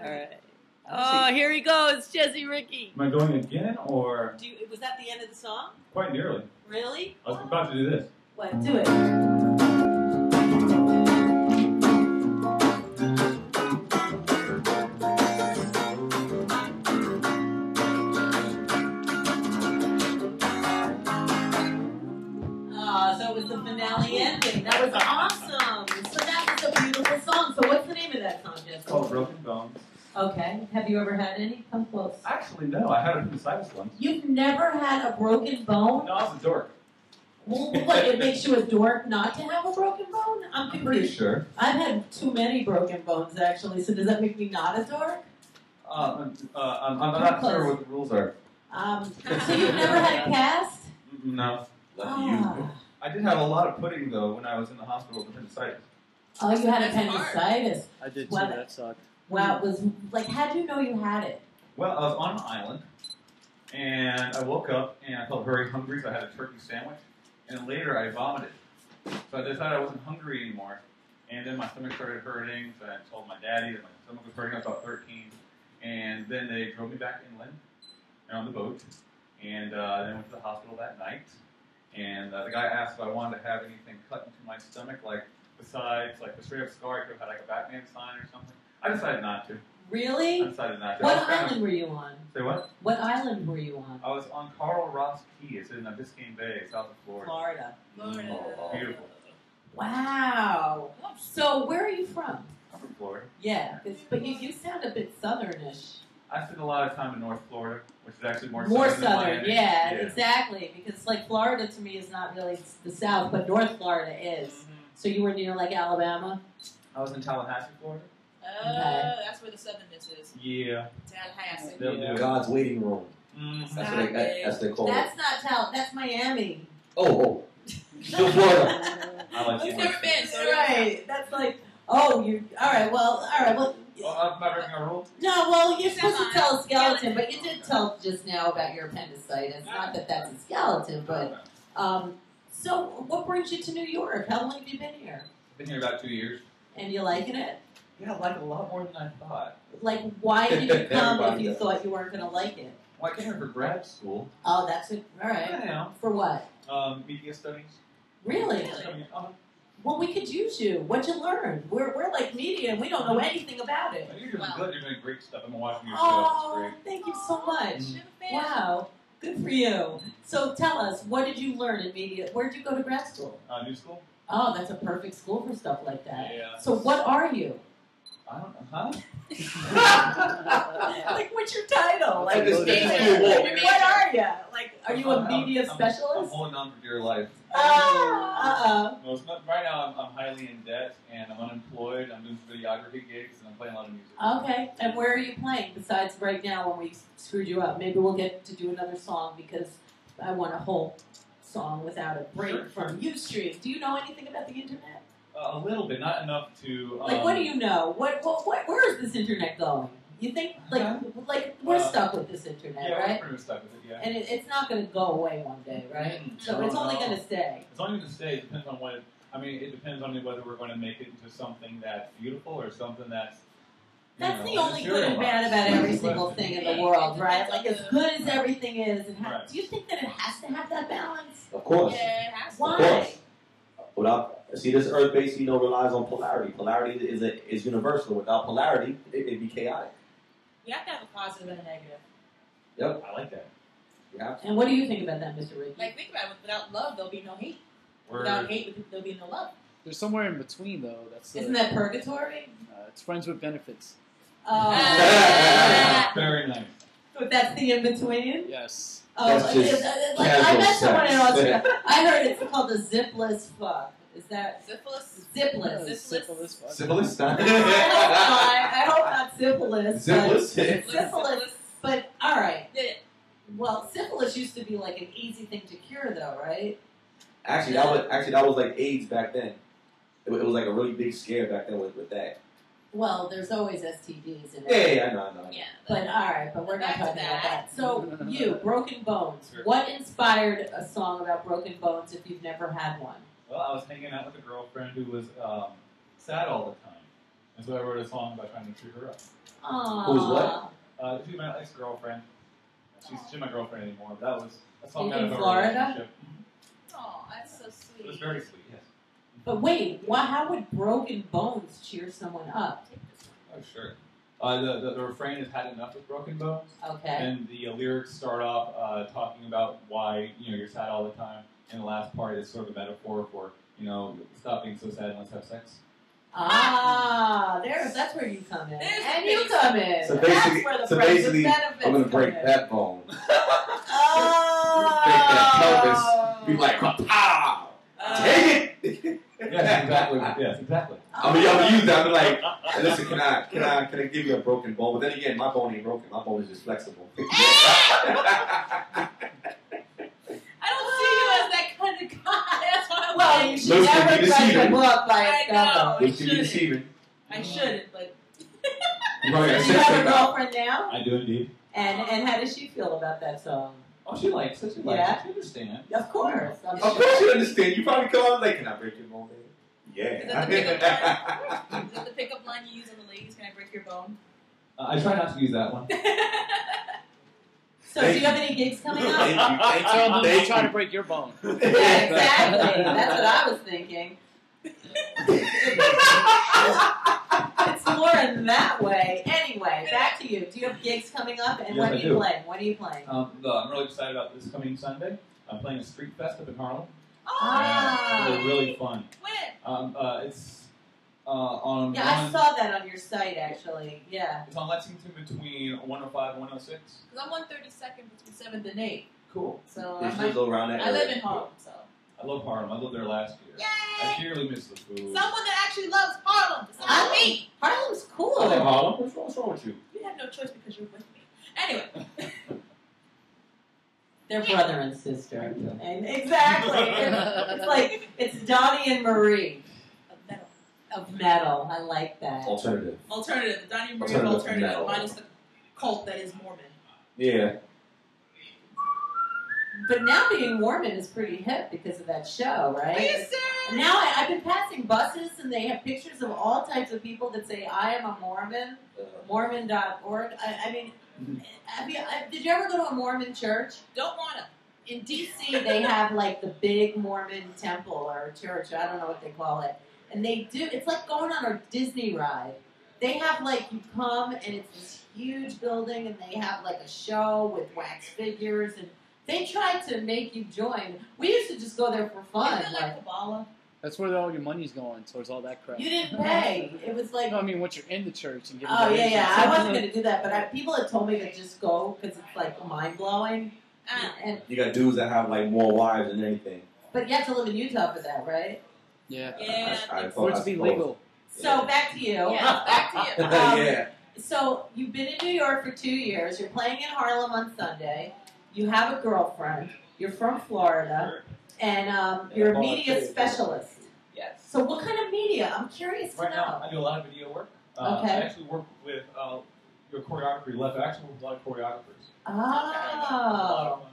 All right. Oh, here he goes, Jesse RiCKe. Am I going again, or? Was that the end of the song? Quite nearly. Really? I was about to do this. What? Do it. So it was the finale ending. That was awesome. So that was a beautiful song. So what's the name of that song, Jesse? It's called Broken Bones. Okay. Have you ever had any? Come close. Actually, no. I had appendicitis once. You've never had a broken bone? No, I was a dork. Well, what, it makes you a dork not to have a broken bone? I'm pretty sure. I've had too many broken bones, actually, so does that make me not a dork? I'm not sure what the rules are. So you've never had a cast? No. Lucky you. I did have a lot of pudding, though, when I was in the hospital with appendicitis. Oh, you had appendicitis. I did too, that sucked. Wow, it was, like, how did you know you had it? Well, I was on an island, and I woke up, and I felt very hungry, so I had a turkey sandwich. And later, I vomited. So I decided I wasn't hungry anymore. And then my stomach started hurting, so I told my daddy that my stomach was hurting. I was about 13. And then they drove me back inland on the boat. And then I went to the hospital that night. And the guy asked if I wanted to have anything cut into my stomach, like besides like the straight up scar. I could have had like a Batman sign or something. I decided not to. Really? I decided not to. What island were you on? Say what? What island were you on? I was on ReW. It's in Biscayne Bay, south of Florida. Florida. Oh, beautiful. Wow. So where are you from? I'm from Florida. Yeah, but you sound a bit southernish. I spent a lot of time in North Florida, which is actually more southern. Than yeah, exactly. Because like Florida to me is not really the South, but North Florida is. Mm-hmm. So you were near like Alabama? I was in Tallahassee, Florida. Okay. That's where the southernness is. Yeah. Tallahassee. Yeah. God's waiting room. Mm-hmm. That's what they call it. That's not that's Miami. Oh. Still Florida. I like Who's never been? So right. That's like, you. All right. Well. I'm not breaking a rule. No. Well, you're supposed to tell a skeleton, but you did tell just now about your appendicitis. Not that that's a skeleton, but So, what brings you to New York? How long have you been here? I've been here about 2 years. And you liking it? Yeah, I like it a lot more than I thought. Like, why did you come if you thought you weren't going to like it? Well, I came here for grad school. Oh, that's it. All right. Yeah. For what? Media studies. Really? Well, we could use you. What'd you learn? We're like media, and we don't know anything about it. You're doing good. You're doing great stuff. I'm watching your show. Oh, it's great. thank you so much. Wow. Good for you. So tell us, what did you learn in media? Where did you go to grad school? New school. Oh, that's a perfect school for stuff like that. Yeah. So what are you? I don't know. Like, what's your title? Like, what are you? Like, are you a media specialist? I'm holding on for dear life. Well, it's not, right now, I'm highly in debt, and I'm unemployed. I'm doing videography gigs, and I'm playing a lot of music. Okay. And where are you playing besides right now when we screwed you up? Maybe we'll get to do another song because I want a whole song without a break from Ustream. Do you know anything about the internet? A little bit, not enough to. Like, what do you know? Where is this internet going? You think, like we're stuck with this internet, yeah, right? we're pretty much stuck with it, yeah. And it's not going to go away one day, right? So it's only going to stay. It's only going to stay. It depends on what. It depends on whether we're going to make it into something that's beautiful or something that's. That's the only good and bad about every single thing in the world, right? Like, as good as everything is, do you think that it has to have that balance? Of course. Yeah, it has to. Why? See, this earth base, relies on polarity. Polarity is universal. Without polarity, it'd be chaotic. You have to have a positive and a negative. Yep. I like that. You have to. And what do you think about that, Mr. RiCKe? Like, think about it. Without love, there'll be no hate. Without hate, there'll be no love. There's somewhere in between, though. Isn't that purgatory? It's friends with benefits. Oh. Very nice. But that's the in-between? Yes. Oh, I met someone in Austria. I heard it's called the zipless fuck. Is that syphilis? Zipless. Syphilis. Syphilis? I hope not syphilis. Syphilis. But, all right. Well, syphilis used to be like an easy thing to cure, though, right? Actually, that was like AIDS back then. It was like a really big scare back then with that. Well, there's always STDs in it. Yeah, I know. Yeah. But, all right, but we're not talking about that. So, you, Broken Bones. Sure. What inspired a song about broken bones if you've never had one? Well, I was hanging out with a girlfriend who was sad all the time. And so I wrote a song about trying to cheer her up. Aww. Who's what? She's my ex-girlfriend. She's my girlfriend anymore, but that was a song In out of our Florida? relationship. Oh, that's so It was sweet. very sweet, yes. But wait, how would Broken Bones cheer someone up? Oh, sure. The refrain is "Had enough with broken bones," Okay. and the lyrics start off talking about why you're sad all the time, and the last part is sort of a metaphor for stop being so sad and let's have sex. That's where you come in. There's And the you base. come in. So That's basically, where the friends with benefits I'm gonna come break in. that bone. Oh. Break that pelvis. Be like, pow! Take it. Yes, exactly. Yes, exactly. I'm gonna use that. I'm like, hey, listen, can I give you a broken bone? But then again, my bone ain't broken. My bone is just flexible. I don't see you as that kind of guy. That's why I'm Well, like, you should Looks can never be judge a deceiving. book by I its know. cover. This can be deceiving. I shouldn't, but You probably Do got you sex have a tape out. girlfriend now? I do indeed. And how does she feel about that song? Oh, she likes it. She likes Yeah? it. She understands. Of course. I'm Of sure. course you understand. You probably come out like, can I break your bone, baby? is that the Yeah. pickup line? Is that the pickup line you use on the ladies? Can I break your bone? I try not to use that one. So do you have any gigs coming up? Thank you. Thank Tell you. them Thank to try you. to break your bone. Yeah, exactly. That's what I was thinking. It's more in that way. Anyway, back to you. Do you have gigs coming up? And Yes, when I are you do. playing? When are you playing? I'm really excited about this coming Sunday. I'm playing a street fest up in Harlem. Ah. It's really fun. When? It's on Yeah, I saw that on your site, actually. Yeah. It's on Lexington between 105 and 106. Because I'm 132nd between 7th and 8th. Cool. So They should go around that I live area. in Harlem, so. I love Harlem. I lived there last year. Yay! I dearly miss the food. Someone that actually loves Harlem. It's not me. Harlem's cool. I love Harlem. What's wrong with you? You have no choice because you're with me. Anyway. They're brother and sister. And exactly. It's like, it's Donnie and Marie Metal. of metal. I like that. Alternative. Alternative. The Donnie Marie Alternative alternative. metal. Minus the cult that is Mormon. Yeah. But now being Mormon is pretty hip because of that show, right? Are you serious? And now I've been passing buses and they have pictures of all types of people that say, I am a Mormon, Mormon.org. I mean, did you ever go to a Mormon church? Don't want to. In D.C., they have like the big Mormon temple or church, I don't know what they call it. And they do, it's like going on a Disney ride. They have like, you come and it's this huge building and they have like a show with wax figures and they try to make you join. We used to just go there for fun. Isn't it like Kabbalah? That's where all your money's going, towards all that crap. You didn't pay. It was like, No, I mean, once you're in the church and give oh yeah. I wasn't going to do that, but people had told me to just go because it's like mind blowing. And You got dudes that have like more wives than anything. but you have to live in Utah for that, right? Yeah. Yeah. I For it to be legal. So back to you. Yeah, back to you. Yeah. So you've been in New York for 2 years. You're playing in Harlem on Sunday. You have a girlfriend. You're from Florida, and you're a media specialist. Yes. So what kind of media? I'm curious to Right know. now, I do a lot of video work. Okay. I actually work with your choreography left. I actually work with a lot of choreographers. A Oh, lot of fun.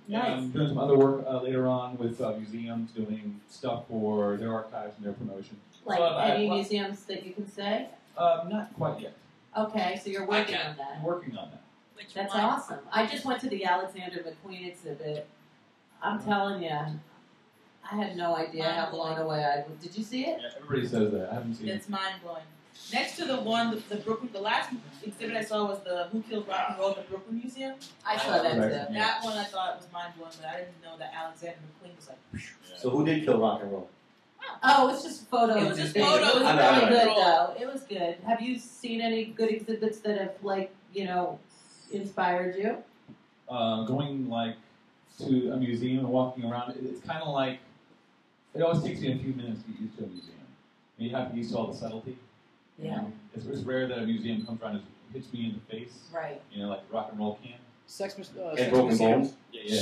And nice. I'm doing some other work later on with museums, doing stuff for their archives and their promotion. Like So any museums that you can say? Not quite yet. Okay, so you're working on I'm that. working on that. Which That's one? awesome. I just went to the Alexander McQueen exhibit. I'm telling you, I had no idea how blown away I was. Did you see it? Yeah, everybody says that. I haven't seen it. It's mind blowing. Next to the one, the Brooklyn, the last exhibit I saw was the Who Killed Rock and Roll at the Brooklyn Museum. I saw that Right. too. That one I thought was mind blowing, but I didn't know that Alexander McQueen was like. So who did kill rock and roll? Oh, it was just photos. It was just and things. photos. It was I know, really I good know. though. It was good. Have you seen any good exhibits that have inspired you? Going like to a museum and walking around, it's kind of like it always takes me a few minutes to get used to a museum. You have to get used to all the subtlety. Yeah. You know? It's rare that a museum comes around and hits me in the face. Right. Like rock and roll can. Sex And broken bones? Yeah.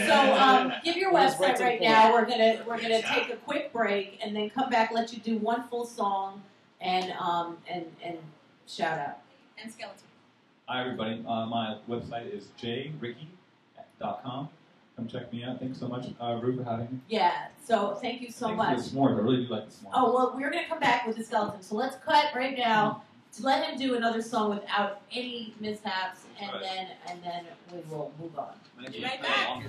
So give your Well, let's website right to the right point. now. We're gonna take a quick break and then come back, let you do one full song and shout out. And skeleton. Hi everybody. My website is jricky.com. Come check me out. Thanks so much, ReW, for having me. Yeah. So thank you so Thanks much. for the s'mores. I really do like the s'mores. Oh well, we're gonna come back with the skeleton. So let's cut right now. let him do another song without any mishaps, and Right. then we will move on. Thank Be you. right back.